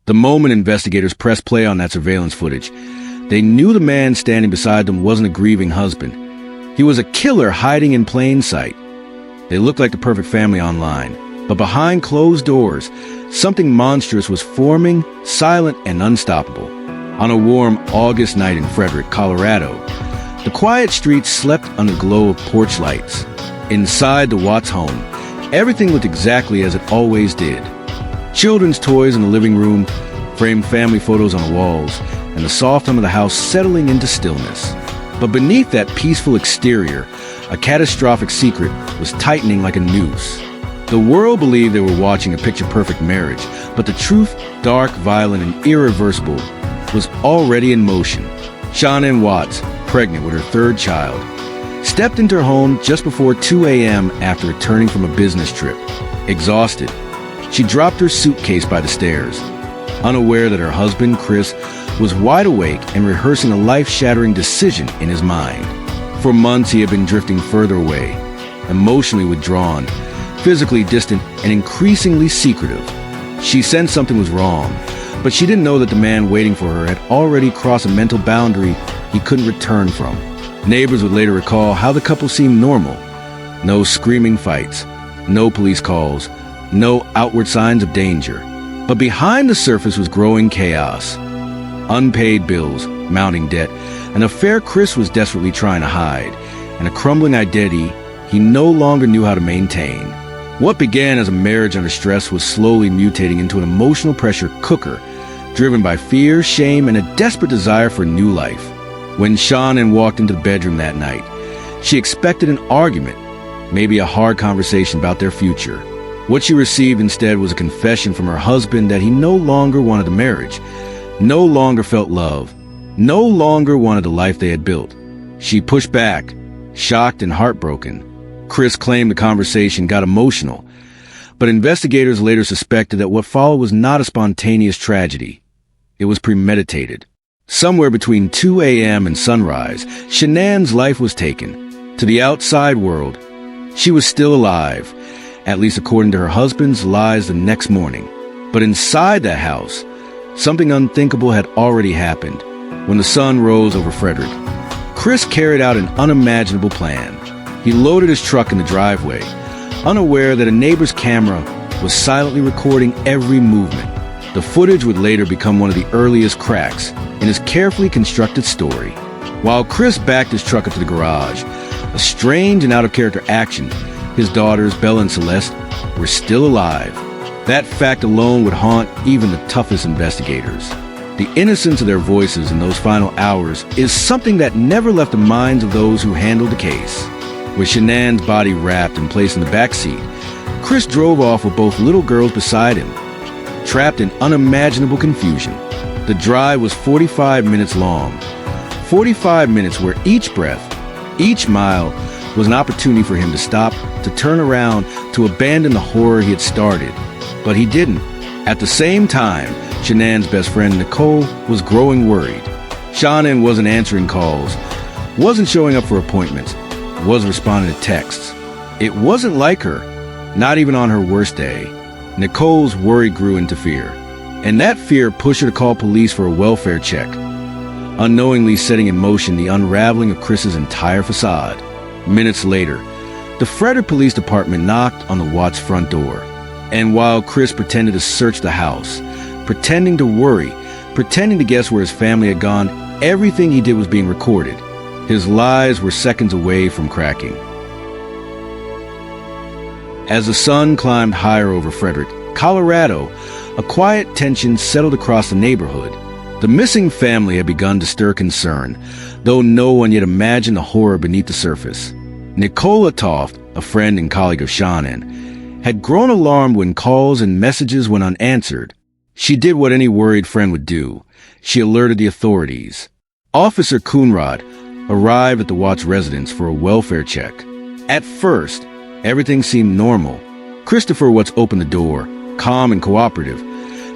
The moment investigators pressed play on that surveillance footage, they knew the man standing beside them wasn't a grieving husband. He was a killer hiding in plain sight. They looked like the perfect family online, but behind closed doors, something monstrous was forming, silent and unstoppable. On a warm August night in Frederick, Colorado, the quiet streets slept under the glow of porch lights. Inside the Watts home, everything looked exactly as it always did. Children's toys in the living room, framed family photos on the walls, and the soft hum of the house settling into stillness. But beneath that peaceful exterior, a catastrophic secret was tightening like a noose. The world believed they were watching a picture-perfect marriage, but the truth, dark, violent, and irreversible, was already in motion. Shanann Watts, pregnant with her third child, stepped into her home just before 2 a.m. after returning from a business trip. Exhausted, she dropped her suitcase by the stairs, unaware that her husband, Chris, was wide awake and rehearsing a life-shattering decision in his mind. For months, he had been drifting further away, emotionally withdrawn, physically distant, and increasingly secretive. She sensed something was wrong, but she didn't know that the man waiting for her had already crossed a mental boundary he couldn't return from. Neighbors would later recall how the couple seemed normal. No screaming fights, no police calls, no outward signs of danger. But behind the surface was growing chaos. Unpaid bills, mounting debt, an affair Chris was desperately trying to hide, and a crumbling identity he no longer knew how to maintain. What began as a marriage under stress was slowly mutating into an emotional pressure cooker, driven by fear, shame, and a desperate desire for a new life. When Shanann walked into the bedroom that night, she expected an argument, maybe a hard conversation about their future. What she received instead was a confession from her husband that he no longer wanted the marriage, no longer felt love, no longer wanted the life they had built. She pushed back, shocked and heartbroken. Chris claimed the conversation got emotional, but investigators later suspected that what followed was not a spontaneous tragedy. It was premeditated. Somewhere between 2 a.m. and sunrise, Shanann's life was taken. To the outside world, she was still alive, at least according to her husband's lies the next morning. But inside that house, something unthinkable had already happened. When the sun rose over Frederick, Chris carried out an unimaginable plan. He loaded his truck in the driveway, unaware that a neighbor's camera was silently recording every movement. The footage would later become one of the earliest cracks in his carefully constructed story. While Chris backed his truck into the garage, a strange and out-of-character action, his daughters, Bella and Celeste, were still alive. That fact alone would haunt even the toughest investigators. The innocence of their voices in those final hours is something that never left the minds of those who handled the case. With Shanann's body wrapped and placed in the back seat, Chris drove off with both little girls beside him, trapped in unimaginable confusion. The drive was 45 minutes long. 45 minutes where each breath, each mile, was an opportunity for him to stop, to turn around, to abandon the horror he had started. But he didn't. At the same time, Shanann's best friend, Nicole, was growing worried. Shanann wasn't answering calls, wasn't showing up for appointments, was responding to texts. It wasn't like her, not even on her worst day. Nicole's worry grew into fear, and that fear pushed her to call police for a welfare check, unknowingly setting in motion the unraveling of Chris's entire facade. Minutes later, the Frederick Police Department knocked on the Watts' front door, and while Chris pretended to search the house, pretending to worry, pretending to guess where his family had gone, everything he did was being recorded. His lies were seconds away from cracking. As the sun climbed higher over Frederick, Colorado, a quiet tension settled across the neighborhood. The missing family had begun to stir concern, though no one yet imagined the horror beneath the surface. Nicola Toft, a friend and colleague of Shanann, had grown alarmed when calls and messages went unanswered. She did what any worried friend would do. She alerted the authorities. Officer Coonrod arrived at the Watts residence for a welfare check. At first, everything seemed normal. Christopher Watts opened the door, calm and cooperative,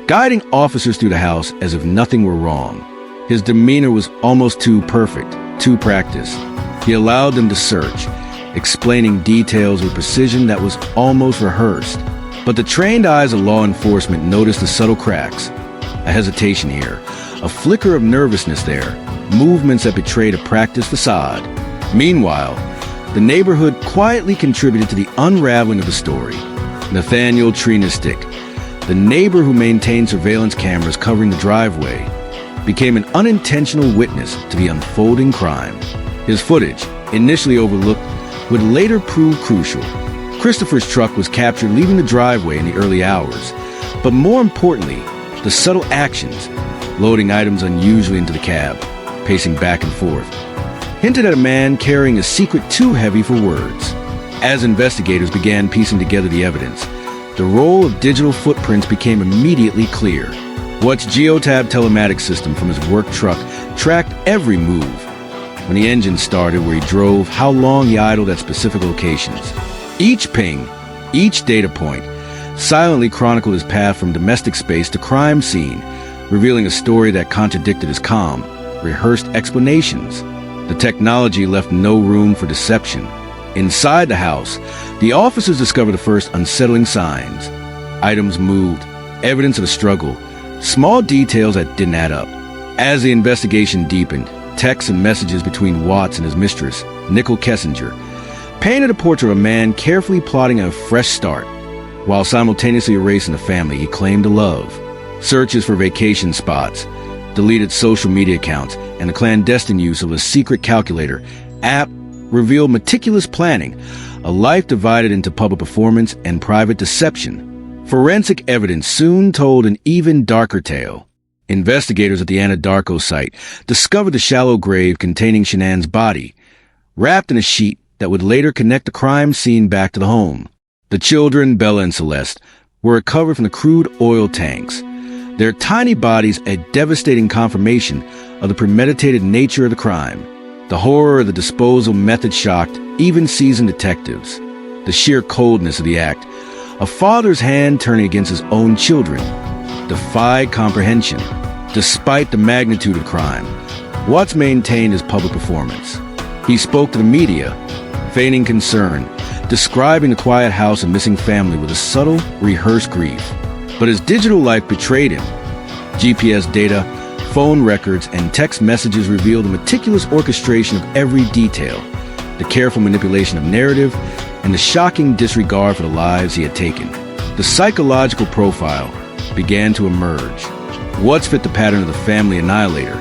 guiding officers through the house as if nothing were wrong. His demeanor was almost too perfect, too practiced. He allowed them to search, explaining details with precision that was almost rehearsed. But the trained eyes of law enforcement noticed the subtle cracks. a hesitation here, a flicker of nervousness there, movements that betrayed a practiced facade. Meanwhile, the neighborhood quietly contributed to the unraveling of the story. Nathaniel Trinistick, the neighbor who maintained surveillance cameras covering the driveway, became an unintentional witness to the unfolding crime. His footage, initially overlooked, would later prove crucial. Christopher's truck was captured leaving the driveway in the early hours, but more importantly, the subtle actions, loading items unusually into the cab, pacing back and forth, hinted at a man carrying a secret too heavy for words. As investigators began piecing together the evidence, the role of digital footprints became immediately clear. Watts' geotab telematics system from his work truck tracked every move. When the engine started, where he drove, how long he idled at specific locations. Each ping, each data point, silently chronicled his path from domestic space to crime scene, revealing a story that contradicted his calm, rehearsed explanations. The technology left no room for deception. Inside the house, the officers discovered the first unsettling signs. Items moved, evidence of a struggle, small details that didn't add up. As the investigation deepened, texts and messages between Watts and his mistress, Nicole Kessinger, painted a portrait of a man carefully plotting a fresh start, while simultaneously erasing the family he claimed to love. Searches for vacation spots, deleted social media accounts, and the clandestine use of a secret calculator app revealed meticulous planning, a life divided into public performance and private deception. Forensic evidence soon told an even darker tale. Investigators at the Anadarko site discovered the shallow grave containing Shanann's body, wrapped in a sheet that would later connect the crime scene back to the home. The children, Bella and Celeste, were recovered from the crude oil tanks, their tiny bodies a devastating confirmation of the premeditated nature of the crime. The horror of the disposal method shocked even seasoned detectives. The sheer coldness of the act, a father's hand turning against his own children, defied comprehension. Despite the magnitude of crime, Watts maintained his public performance. He spoke to the media, feigning concern, describing the quiet house and missing family with a subtle, rehearsed grief. But his digital life betrayed him. GPS data, phone records, and text messages revealed the meticulous orchestration of every detail, the careful manipulation of narrative, and the shocking disregard for the lives he had taken. The psychological profile began to emerge. Watts fit the pattern of the family annihilator,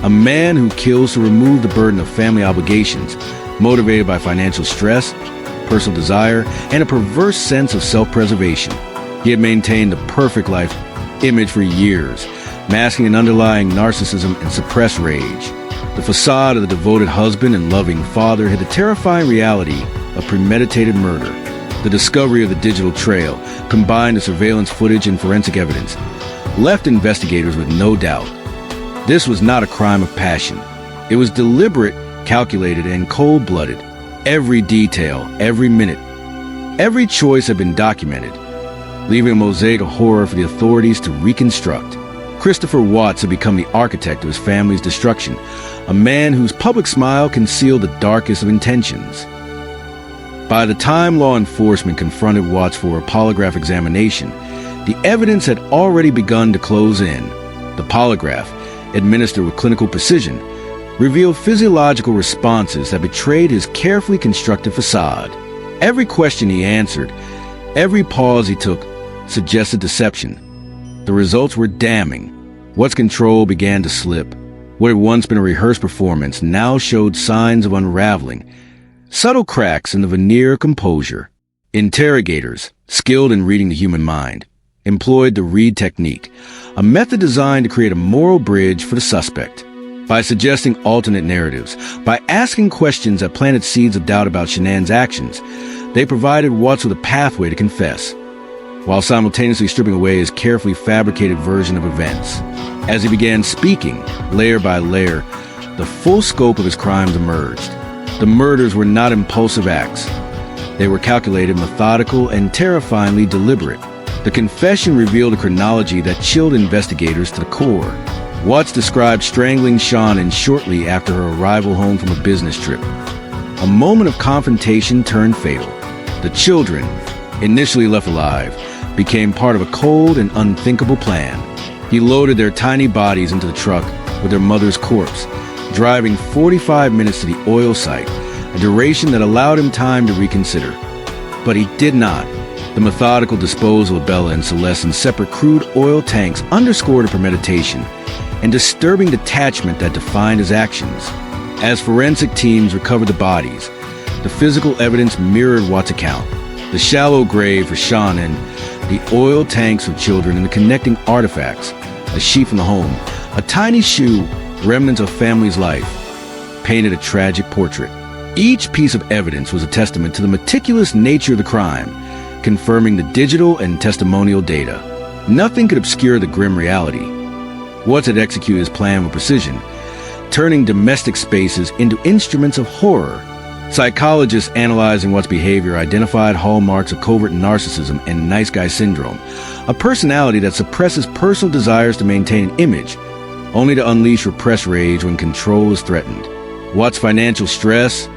a man who kills to remove the burden of family obligations, motivated by financial stress, personal desire, and a perverse sense of self-preservation. He had maintained the perfect life image for years, masking an underlying narcissism and suppressed rage. The facade of the devoted husband and loving father hid the terrifying reality of premeditated murder. The discovery of the digital trail, combined with surveillance footage and forensic evidence, left investigators with no doubt. This was not a crime of passion. It was deliberate, calculated, and cold-blooded. Every detail, every minute, every choice had been documented, leaving a mosaic of horror for the authorities to reconstruct. Christopher Watts had become the architect of his family's destruction, a man whose public smile concealed the darkest of intentions. By the time law enforcement confronted Watts for a polygraph examination, the evidence had already begun to close in. The polygraph, administered with clinical precision, revealed physiological responses that betrayed his carefully constructed facade. Every question he answered, every pause he took, suggested deception. The results were damning. Watts' control began to slip. What had once been a rehearsed performance now showed signs of unraveling, subtle cracks in the veneer of composure. Interrogators, skilled in reading the human mind, employed the read technique, a method designed to create a moral bridge for the suspect. By suggesting alternate narratives, by asking questions that planted seeds of doubt about Shanann's actions, they provided Watts with a pathway to confess, while simultaneously stripping away his carefully fabricated version of events. As he began speaking, layer by layer, the full scope of his crimes emerged. The murders were not impulsive acts. They were calculated, methodical, and terrifyingly deliberate. The confession revealed a chronology that chilled investigators to the core. Watts described strangling Shanann shortly after her arrival home from a business trip. A moment of confrontation turned fatal. The children, initially left alive, became part of a cold and unthinkable plan. He loaded their tiny bodies into the truck with their mother's corpse, driving 45 minutes to the oil site, a duration that allowed him time to reconsider. But he did not. The methodical disposal of Bella and Celeste in separate crude oil tanks underscored a premeditation and disturbing detachment that defined his actions. As forensic teams recovered the bodies, the physical evidence mirrored Watts' account. The shallow grave for Shanann, the oil tanks for children, and the connecting artifacts, a sheet from the home, a tiny shoe, remnants of family's life, painted a tragic portrait. Each piece of evidence was a testament to the meticulous nature of the crime, confirming the digital and testimonial data. Nothing could obscure the grim reality. Watts had executed his plan with precision, turning domestic spaces into instruments of horror. Psychologists analyzing Watts' behavior identified hallmarks of covert narcissism and nice guy syndrome, a personality that suppresses personal desires to maintain an image, only to unleash repressed rage when control is threatened. Watts' financial stress,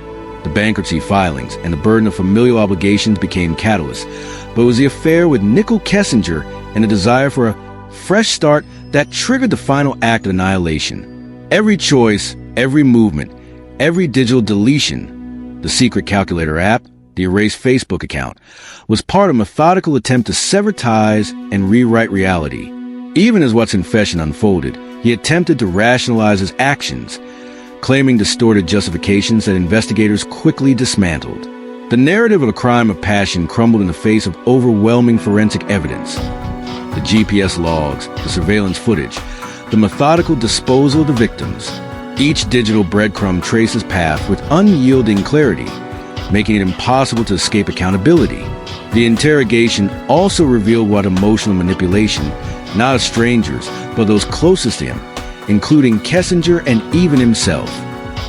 the bankruptcy filings, and the burden of familial obligations became catalysts, but it was the affair with Nicole Kessinger and the desire for a fresh start that triggered the final act of annihilation. Every choice, every movement, every digital deletion, the secret calculator app, the erased Facebook account, was part of a methodical attempt to sever ties and rewrite reality. Even as Watts' confession unfolded, he attempted to rationalize his actions, claiming distorted justifications that investigators quickly dismantled. The narrative of a crime of passion crumbled in the face of overwhelming forensic evidence. The GPS logs, the surveillance footage, the methodical disposal of the victims. Each digital breadcrumb traces path with unyielding clarity, making it impossible to escape accountability. The interrogation also revealed what emotional manipulation, not of strangers, but those closest to him, including Kessinger and even himself.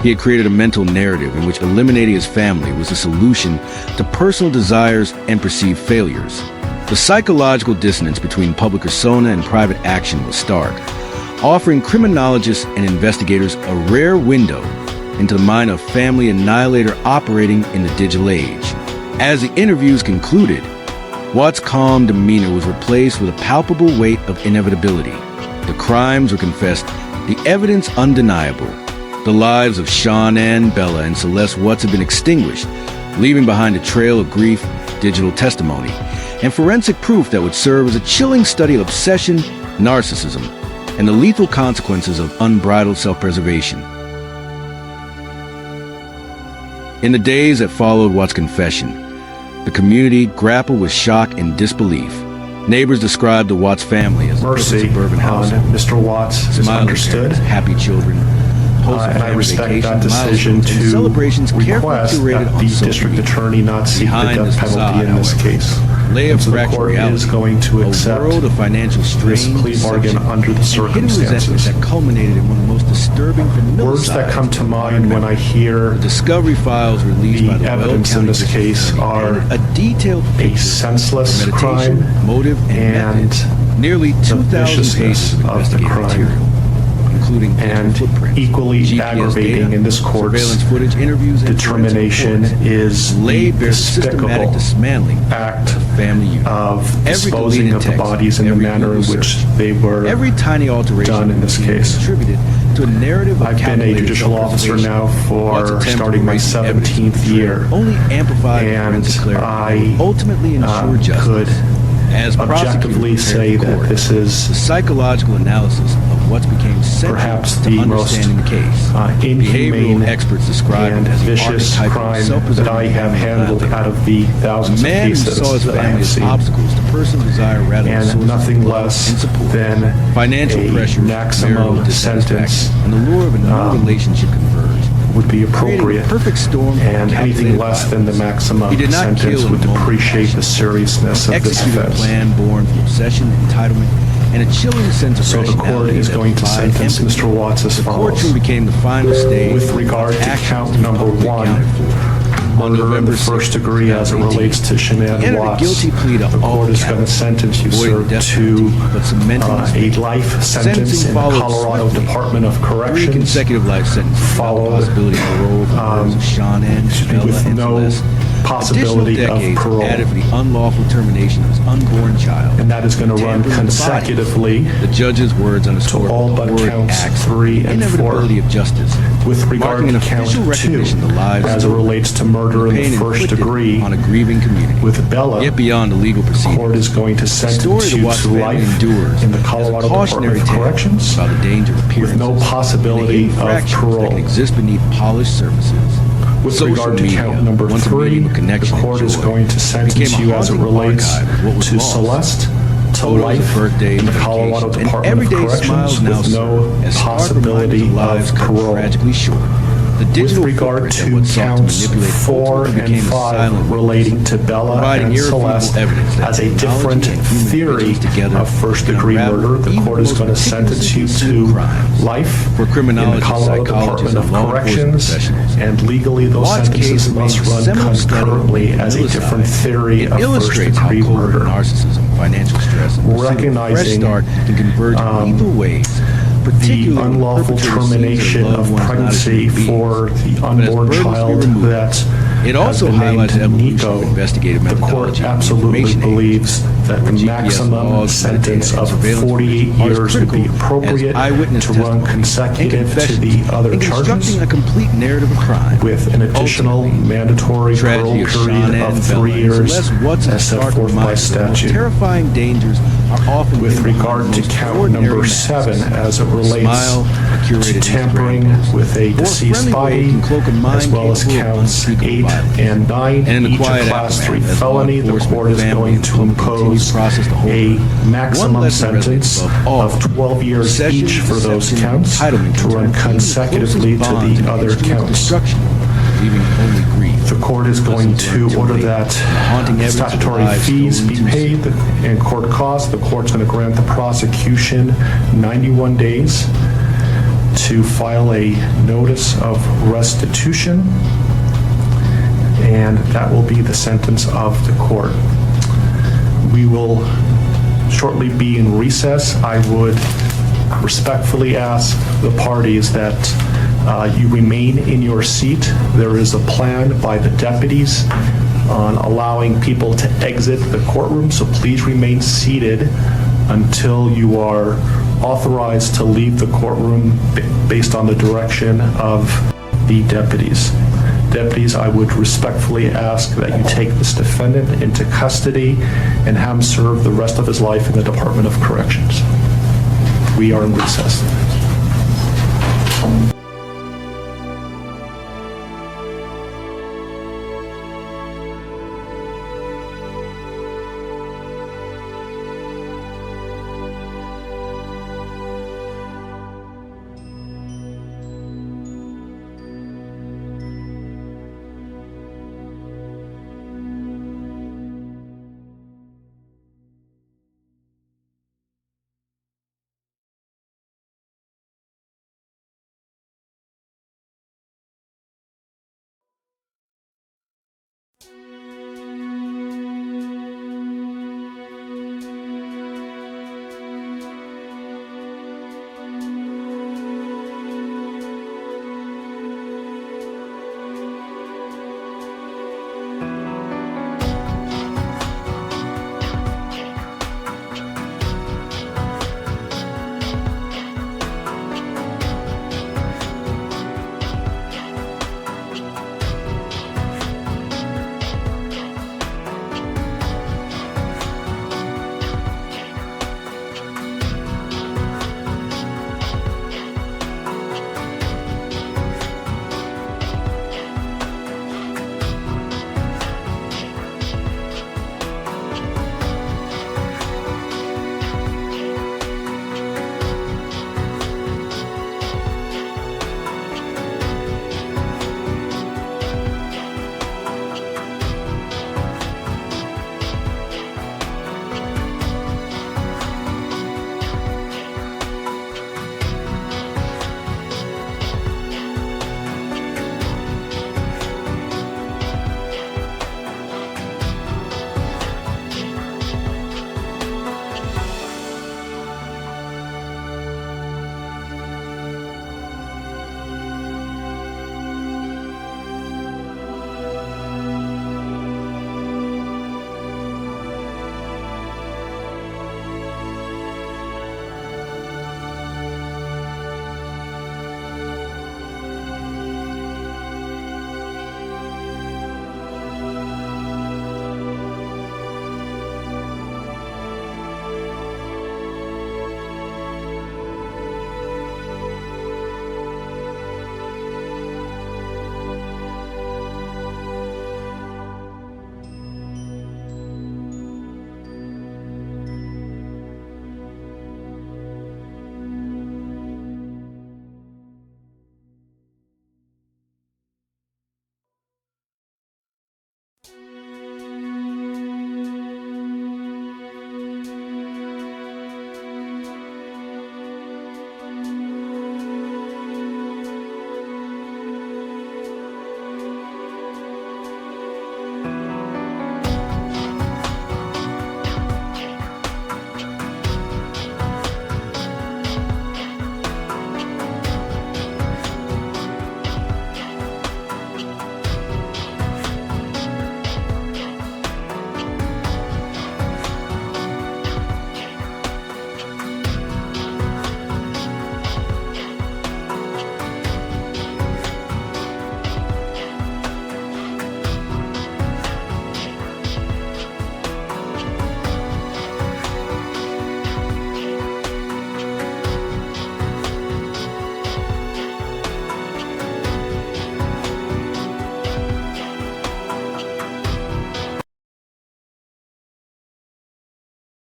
He had created a mental narrative in which eliminating his family was the solution to personal desires and perceived failures. The psychological dissonance between public persona and private action was stark, offering criminologists and investigators a rare window into the mind of a family annihilator operating in the digital age. As the interviews concluded, Watts' calm demeanor was replaced with a palpable weight of inevitability. The crimes were confessed, the evidence undeniable. The lives of Shanann, Bella, and Celeste Watts had been extinguished, leaving behind a trail of grief, digital testimony, and forensic proof that would serve as a chilling study of obsession, narcissism, and the lethal consequences of unbridled self-preservation. In the days that followed Watts' confession, the community grappled with shock and disbelief. Neighbors described the Watts family as a suburban house. Mr. Watts is understood. Happy children. And I respect that decision to request that the district attorney not seek the death penalty in this case. And so the court is going to accept this plea bargain under the circumstances. That culminated in one of the most disturbing words that come to mind when I hear the discovery files released by the evidence in this case are a senseless crime motive and nearly the viciousness of the crime. And equally aggravating in this court's determination is the despicable act of disposing of the bodies in the manner in which they were done in this case. I've been a judicial officer now for starting my 17th year, and I could objectively say that this is the psychological analysis of what became perhaps the most inhumane and vicious crime that I have handled out of the thousands of cases that I have seen, and nothing less than a maximum sentence and the lure of a new relationship converged. Would be appropriate, and anything less than the maximum sentence would depreciate the seriousness of this offense. Plan born from obsession, entitlement, and a chilling sense of so the court is going to sentence Mr. Watts as follows. Became the final stage with regard to count number 1, murder in the first degree as it relates to Shanann Watts. The court is going to sentence you, sir, to a life sentence in the Colorado Department of Corrections. Consecutive life sentences. Followed Shanann, with no possibility of parole. Added for the unlawful termination of his unborn child. And that is going to run consecutively the judge's words underscore to all but counts 3 and 4. Of justice. With regard to count 2, as it relates to murder in the first degree, on a grieving community. with Bella, Yet beyond the legal the proceedings. court is going to sentence you to life in the Colorado Department of Corrections about the danger of with no possibility of that parole. can exist beneath polished surfaces. With Social regard to media, count number once a 3, medium of the connection and court is joy, going to sentence became a you as it haunting relates archive of what was to lost. Celeste to Photos of life birthdays, in the Colorado vacations, and Department of everyday Corrections smiles now with no serve as stark possibility reminders lives of cut parole. tragically short. The With digital regard footprint that to once sought counts manipulate 4 ultimately and became a silent 5 relating to Bella providing and irrefutable Celeste evidence that as a technology different and human theory vigilance together of first-degree can unravel murder, the even court is most going to sentence you meticulously to crimes. life For in the criminologists, Colorado psychologists, Department of and law enforcement Corrections, professionals. and legally those Watts' case sentences must remains a run seminal study concurrently in as a different familicides. theory It of illustrates how first-degree covert murder. narcissism, financial stress, and pursuit of a fresh Recognizing, start can converge in lethal ways. the particularly when unlawful perpetrators see their termination loved of ones not as pregnancy human beings. for the But as unborn burdens be child removed, that it has also been highlights the named evolution of Nico. investigative The court methodology in the absolutely information age, believes that the where GPS maximum logs, sentence metadata, of and surveillance 48 footage are years would be critical appropriate as eyewitness to run testimony and consecutive to confessions the other in charges, constructing a complete narrative of crime. with an additional mandatory parole Tragedy of period Shanann, of Bella, 3 and years Celeste Watts as set stark forth by reminders that the most statute. terrifying dangers are often With hidden behind regard the to most count ordinary number masks. 7 as it relates Smile, a curated to tampering Instagram post. with a Or a deceased friendly way body, can cloak a mind as well as capable of counts unspeakable 8 violence. and 9, And in the each a quiet class 3 aftermath, as law felony, the enforcement, court is family, going and to public continues impose to process the whole a crime. maximum One lesson resonates sentence above all. of 12 years Possession, each for those deception, and counts entitlement to can run turn even the consecutively closest to bond the an other instrument of counts. destruction, leaving only grief. The court is going to order that haunting evidence of statutory lives fees stolen be too paid and court costs. The court's going to grant the prosecution 91 days to file a notice of restitution, and that will be the sentence of the court. We will shortly be in recess. I would respectfully ask the parties that you remain in your seat. There is a plan by the deputies on allowing people to exit the courtroom, so please remain seated until you are authorized to leave the courtroom based on the direction of the deputies. Deputies, I would respectfully ask that you take this defendant into custody and have him serve the rest of his life in the Department of Corrections. We are in recess.